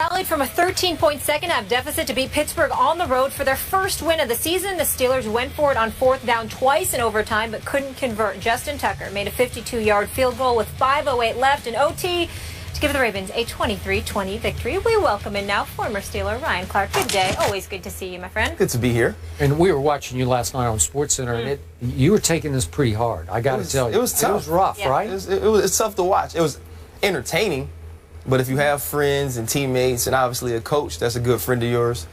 Rallied from a 13-point second-half deficit to beat Pittsburgh on the road for their first win of the season. The Steelers went for it on fourth down twice in overtime, but couldn't convert. Justin Tucker made a 52-yard field goal with 5:08 left in OT to give the Ravens a 23-20 victory. We welcome in now former Steeler Ryan Clark. Good day. Always good to see you, my friend. Good to be here. And we were watching you last night on SportsCenter, and you were taking this pretty hard. I got to tell you, it was tough. It was rough, Yeah. right? It's tough to watch. It was entertaining, but if you have friends and teammates and obviously a coach that's a good friend of yours,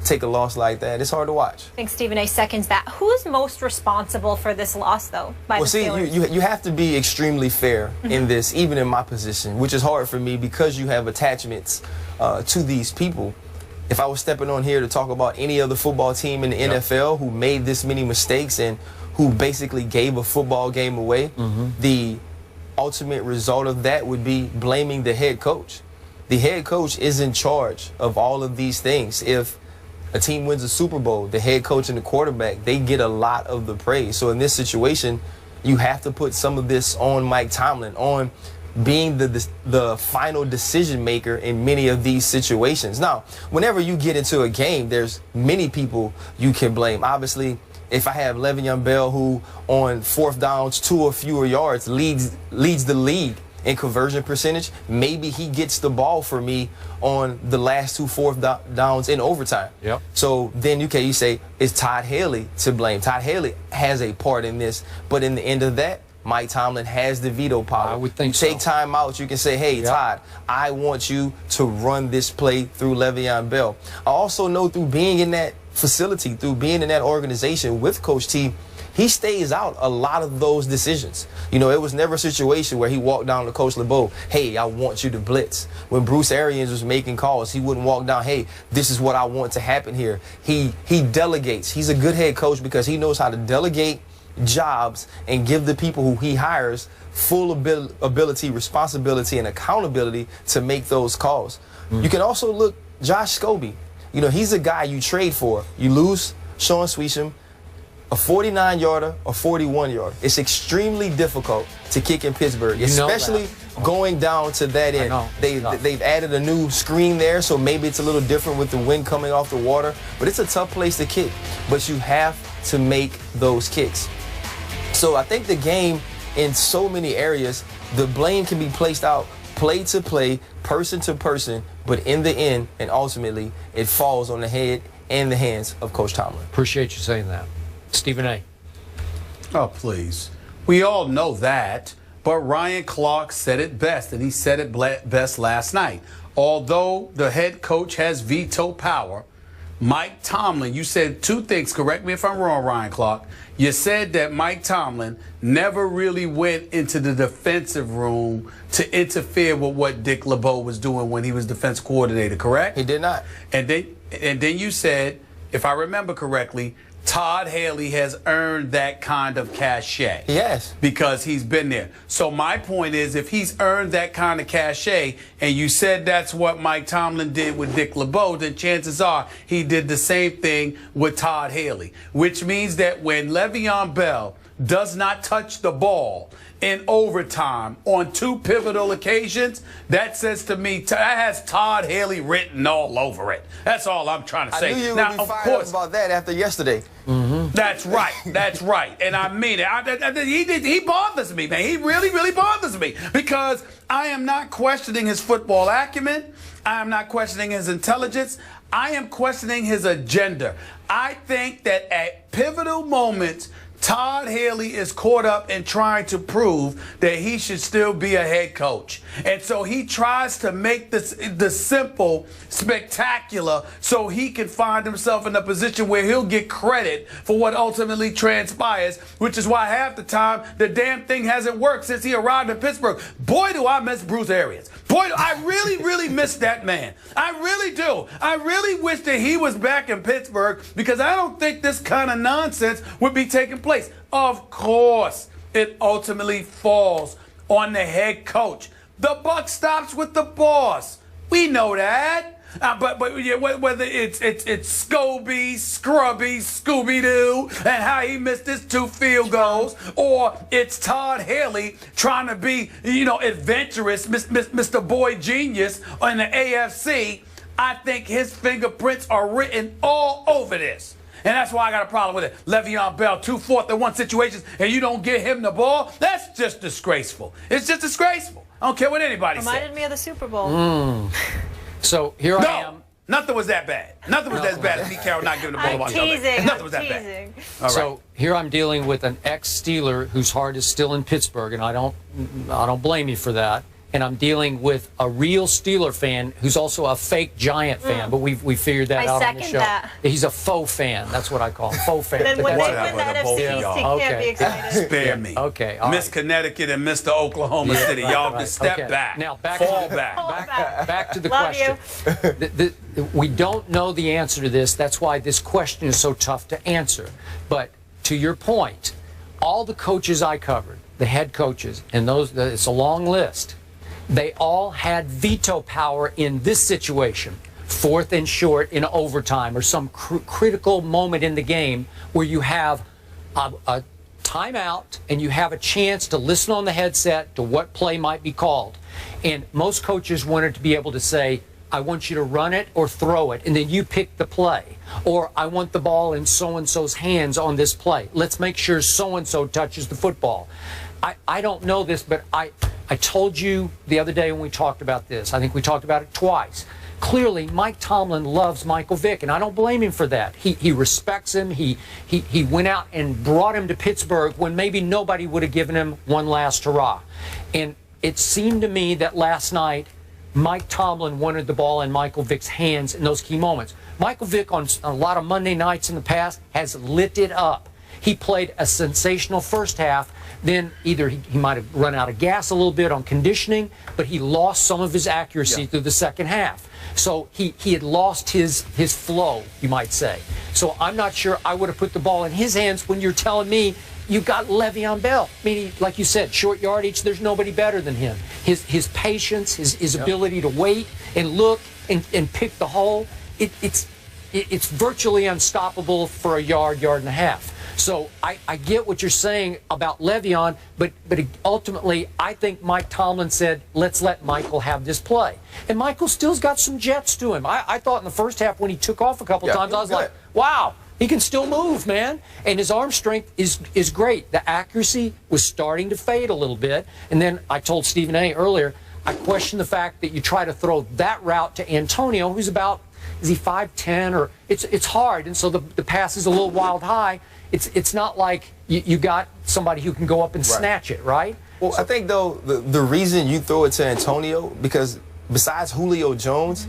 take a loss like that, it's hard to watch. I think Stephen A. seconds that. Who's most responsible for this loss, though, by the Steelers? You have to be extremely fair in this, even in my position, which is hard for me because you have attachments to these people. If I was stepping on here to talk about any other football team in the NFL who made this many mistakes and who basically gave a football game away, the ultimate result of that would be blaming the head coach. The head coach is in charge of all of these things. If a team wins a Super Bowl, the head coach and the quarterback, they get a lot of the praise. So in this situation, you have to put some of this on Mike Tomlin, on being the final decision maker in many of these situations. Now, whenever you get into a game, there's many people you can blame. Obviously, if I have Le'Veon Bell, who on fourth downs, 2 or fewer yards, leads the league in conversion percentage, maybe he gets the ball for me on the last 2 fourth downs in overtime. Yep. So then you say, is Todd Haley to blame? Todd Haley has a part in this, but in the end of that, Mike Tomlin has the veto power. I would think so. Take time out. You can say, hey, Todd, I want you to run this play through Le'Veon Bell. I also know through being in that facility, through being in that organization with Coach T, he stays out a lot of those decisions. You know, it was never a situation where he walked down to Coach LeBeau, hey, I want you to blitz. When Bruce Arians was making calls, he wouldn't walk down, hey, this is what I want to happen here. He delegates. He's a good head coach because he knows how to delegate jobs and give the people who he hires full ability, responsibility, and accountability to make those calls. You can also look Josh Scobie. You know, he's a guy you trade for. You lose Sean Sweesham, a 49-yarder, a 41-yarder. It's extremely difficult to kick in Pittsburgh, especially going down to that end. They've added a new screen there, so maybe it's a little different with the wind coming off the water. But it's a tough place to kick. But you have to make those kicks. So I think the game, in so many areas, the blame can be placed out play to play, person to person, but in the end and ultimately, it falls on the head and the hands of Coach Tomlin. Appreciate you saying that. Stephen A. Oh, please. We all know that, but Ryan Clark said it best, and he said it best last night. Although the head coach has veto power, Mike Tomlin, you said 2 things. Correct me if I'm wrong, Ryan Clark. You said that Mike Tomlin never really went into the defensive room to interfere with what Dick LeBeau was doing when he was defense coordinator, correct? He did not. And then you said, if I remember correctly, Todd Haley has earned that kind of cachet. Yes. Because he's been there. So my point is, if he's earned that kind of cachet, and you said that's what Mike Tomlin did with Dick LeBeau, then chances are he did the same thing with Todd Haley. Which means that when Le'Veon Bell does not touch the ball in overtime on 2 pivotal occasions, that says to me, that has Todd Haley written all over it. That's all I'm trying to say. I knew you now, would be fired up about that after yesterday. That's right. That's right. And I mean it. He bothers me, man. He really, really bothers me because I am not questioning his football acumen. I am not questioning his intelligence. I am questioning his agenda. I think that at pivotal moments, Todd Haley is caught up in trying to prove that he should still be a head coach. And so he tries to make the simple spectacular so he can find himself in a position where he'll get credit for what ultimately transpires, which is why half the time the damn thing hasn't worked since he arrived in Pittsburgh. Boy, do I miss Bruce Arians. Boy, I really, really miss that man. I really do. I really wish that he was back in Pittsburgh because I don't think this kind of nonsense would be taking place. Of course, it ultimately falls on the head coach. The buck stops with the boss. We know that. But yeah, whether it's Scobie, Scrubby, Scooby-Doo, and how he missed his 2 field goals, or it's Todd Haley trying to be, adventurous, Mr. Boy Genius in the AFC, I think his fingerprints are written all over this. And that's why I got a problem with it. Le'Veon Bell, 2 4th-and-1 situations, and you don't get him the ball? That's just disgraceful. It's just disgraceful. I don't care what anybody says. Reminded me of the Super Bowl. So here I am. Nothing was that bad. Nothing was as bad as Pete Carroll not giving the ball about teasing. Nothing was that bad. All right. So here I'm dealing with an ex-Steeler whose heart is still in Pittsburgh, and I don't blame you for that. And I'm dealing with a real Steeler fan who's also a fake Giant fan, but we figured that out on the show. That. He's a faux fan. That's what I call him, faux fan. Then when they Whatever, win the the both NFC of East, y'all. he can't be excited. Spare me. Okay, all Miss right. Connecticut and Mr. Oklahoma City. Y'all just step Okay. back. Now Fall back. Back to the Love question. We don't know the answer to this. That's why this question is so tough to answer. But to your point, all the coaches I covered, the head coaches, and it's a long list, they all had veto power in this situation. 4th and short in overtime or some critical moment in the game where you have a timeout and you have a chance to listen on the headset to what play might be called. And most coaches wanted to be able to say, I want you to run it or throw it, and then you pick the play. Or I want the ball in so-and-so's hands on this play. Let's make sure so-and-so touches the football. I don't know this, but I told you the other day when we talked about this. I think we talked about it twice. Clearly, Mike Tomlin loves Michael Vick, and I don't blame him for that. He respects him. He went out and brought him to Pittsburgh when maybe nobody would have given him one last hurrah. And it seemed to me that last night, Mike Tomlin wanted the ball in Michael Vick's hands in those key moments. Michael Vick on a lot of Monday nights in the past has lit it up. He played a sensational first half. Then either he might have run out of gas a little bit on conditioning, but he lost some of his accuracy through the second half. So he had lost his flow, you might say. So I'm not sure I would have put the ball in his hands when you're telling me you got Le'Veon Bell. Meaning, like you said, short yardage, there's nobody better than him. His patience, his ability to wait and look and pick the hole, it's virtually unstoppable for a yard and a half. So I get what you're saying about Le'Veon, but ultimately I think Mike Tomlin said, let's let Michael have this play. And Michael still's got some jets to him. I thought in the first half when he took off a couple times, I was like, wow, he can still move, man. And his arm strength is great. The accuracy was starting to fade a little bit. And then I told Stephen A. earlier, I question the fact that you try to throw that route to Antonio, who's about, is he 5'10", or it's hard. And so the pass is a little wild high. It's not like you got somebody who can go up and snatch it, right? Well, I think, though, the reason you throw it to Antonio, because besides Julio Jones,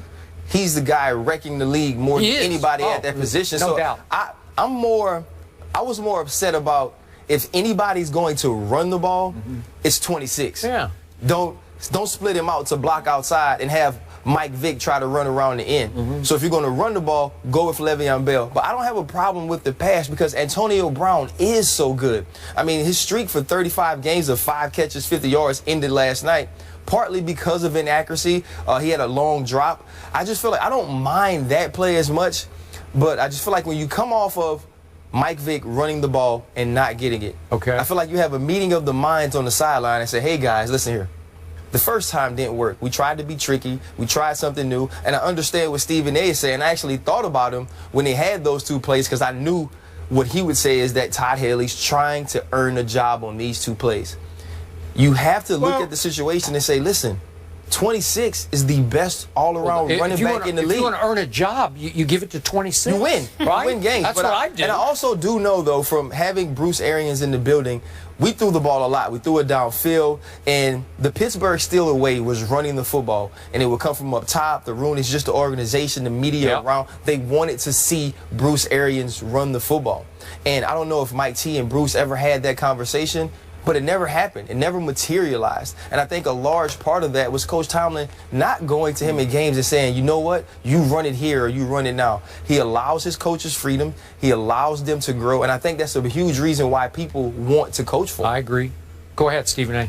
he's the guy wrecking the league more than anybody at that position. No doubt. I was more upset about if anybody's going to run the ball, it's 26. Yeah. Don't split him out to block outside and have Mike Vick try to run around the end. So if you're going to run the ball, go with Le'Veon Bell. But I don't have a problem with the pass because Antonio Brown is so good. I mean, his streak for 35 games of 5 catches, 50 yards ended last night, partly because of inaccuracy. He had a long drop. I just feel like I don't mind that play as much, but I just feel like when you come off of Mike Vick running the ball and not getting it, I feel like you have a meeting of the minds on the sideline and say, hey, guys, listen here. The first time didn't work. We tried to be tricky. We tried something new. And I understand what Stephen A. is saying. I actually thought about him when they had those 2 plays because I knew what he would say is that Todd Haley's trying to earn a job on these 2 plays. You have to look at the situation and say, listen, 26 is the best all-around running back in the league. If you want to earn a job, you give it to 26. You win. Right? You win games. That's what I do. And I also do know, though, from having Bruce Arians in the building, we threw the ball a lot. We threw it downfield, and the Pittsburgh Steelers way was running the football, and it would come from up top. The Rooney's just the organization, the media around. They wanted to see Bruce Arians run the football. And I don't know if Mike T and Bruce ever had that conversation, but it never happened. It never materialized. And I think a large part of that was Coach Tomlin not going to him in games and saying, you know what, you run it here or you run it now. He allows his coaches freedom. He allows them to grow. And I think that's a huge reason why people want to coach for him. I agree. Go ahead, Stephen A.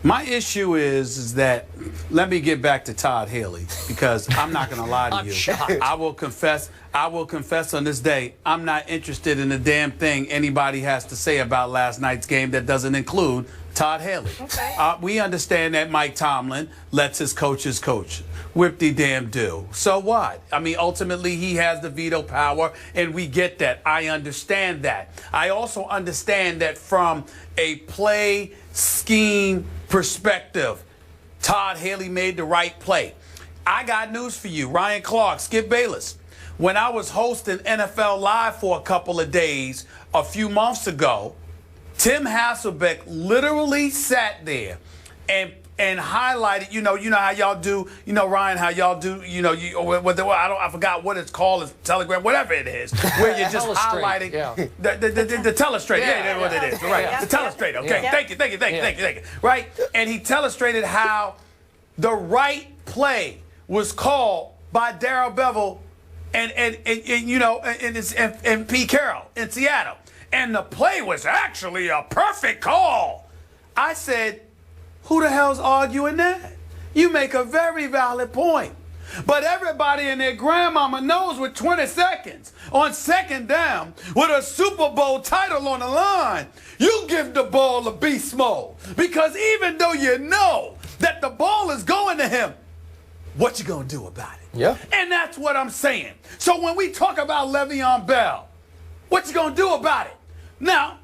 My issue is that, let me get back to Todd Haley, because I'm not going to lie to I'm you. shocked. I will confess on this day, I'm not interested in a damn thing anybody has to say about last night's game that doesn't include Todd Haley. Okay. We understand that Mike Tomlin lets his coaches coach. Whip-de-damn-do. So what? I mean, ultimately, he has the veto power, and we get that. I understand that. I also understand that from a play scheme perspective, Todd Haley made the right play. I got news for you. Ryan Clark, Skip Bayless. When I was hosting NFL Live for a couple of days a few months ago, Tim Hasselbeck literally sat there and highlighted, you know how y'all do, Ryan, how y'all do, I forgot what it's called, it's Telegram, whatever it is, where you're just highlighting the telestrator. Yeah, that's what it is, right? The telestrator. Okay, thank you. Right, and he telestrated how the right play was called by Darrell Bevell and Pete Carroll in Seattle, and the play was actually a perfect call. I said, who the hell's arguing that? You make a very valid point. But everybody and their grandmama knows with 20 seconds on second down with a Super Bowl title on the line, you give the ball to beast mode. Because even though you know that the ball is going to him, what you gonna do about it? Yeah. And that's what I'm saying. So when we talk about Le'Veon Bell, what you gonna do about it? Now,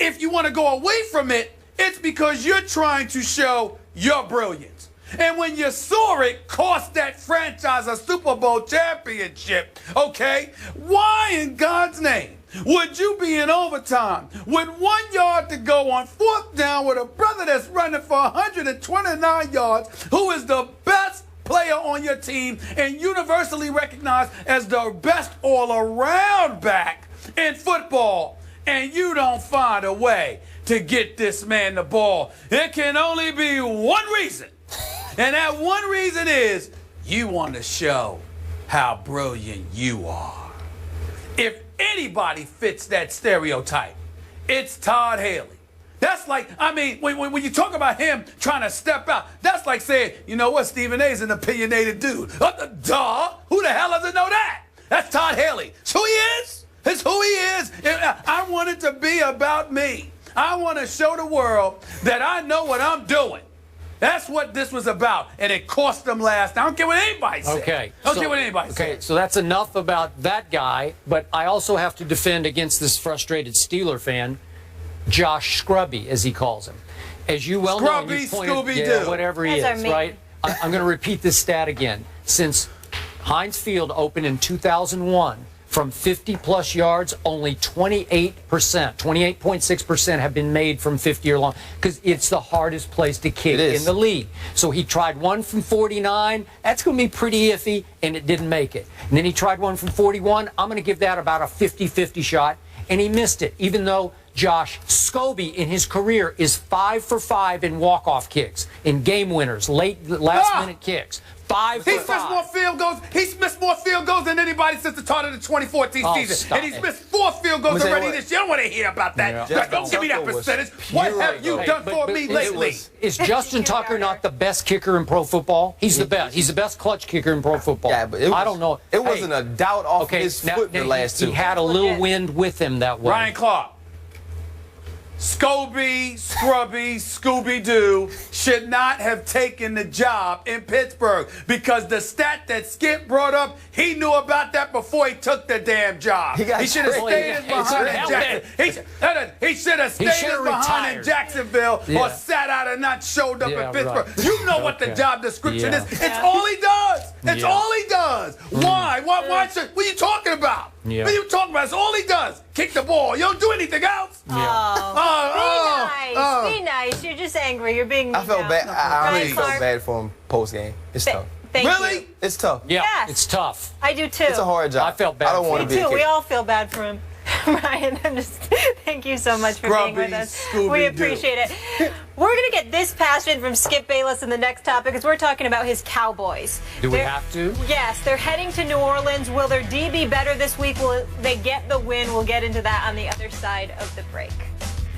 if you want to go away from it, it's because you're trying to show your brilliance. And when you saw it cost that franchise a Super Bowl championship, okay, why in God's name would you be in overtime with 1 yard to go on 4th down with a brother that's running for 129 yards, who is the best player on your team and universally recognized as the best all-around back in football, and you don't find a way to get this man the ball? It can only be one reason. And that one reason is you want to show how brilliant you are. If anybody fits that stereotype, it's Todd Haley. That's like, I mean, when you talk about him trying to step out, that's like saying, you know what, Stephen A's an opinionated dude. Duh. Who the hell doesn't know that? That's Todd Haley. It's who he is. It's who he is. I want it to be about me. I want to show the world that I know what I'm doing. That's what this was about, and it cost them last. I don't care what anybody says. Okay. I don't care what anybody says. Okay, so that's enough about that guy, but I also have to defend against this frustrated Steeler fan, Josh Scrubby, as he calls him. As you well know, you pointed, Scooby-Doo. whatever he is, right? I'm going to repeat this stat again. Since Heinz Field opened in 2001, from 50-plus yards, only 28.6% have been made from 50 or long, because it's the hardest place to kick in the league. So he tried one from 49. That's going to be pretty iffy, and it didn't make it. And then he tried one from 41. I'm going to give that about a 50-50 shot, and he missed it, even though Josh Scobie in his career is 5 for 5 in walk-off kicks, in game winners, last-minute kicks. 5 for 5. He's missed more field goals. He's missed more field goals than anybody since the start of the 2014 season. And he's missed 4 field goals already this year. I don't want to hear about that. Yeah. Don't give me that percentage. What have you done for me lately? Is Justin Tucker not the best kicker in pro football? He's the best. He's the best clutch kicker in pro football. Yeah, but I don't know. It wasn't a doubt off his foot the last 2. He had a little wind with him that way. Ryan Clark. Scobie, Scrubby, Scooby-Doo should not have taken the job in Pittsburgh, because the stat that Skip brought up, he knew about that before he took the damn job. He should have stayed behind in Jacksonville. He should have stayed behind in Jacksonville or sat out and not showed up in Pittsburgh. Right. You know what the job description is. It's all he does. It's all he does. Why? What are you talking about? Yeah. What are you talking about? It's all he does. Kick the ball. You don't do anything else. Be nice. You're just angry. You're being mean. I felt bad. I really felt bad for him post game. It's tough. Really? It's tough. Yeah, yes. It's tough. I do too. It's a hard job. I felt bad. I don't want to be a We all feel bad for him. Ryan, thank you so much for being with us. We appreciate it. We're going to get this passion from Skip Bayless in the next topic, because we're talking about his Cowboys. Do we have to? Yes, they're heading to New Orleans. Will their D be better this week? Will they get the win? We'll get into that on the other side of the break.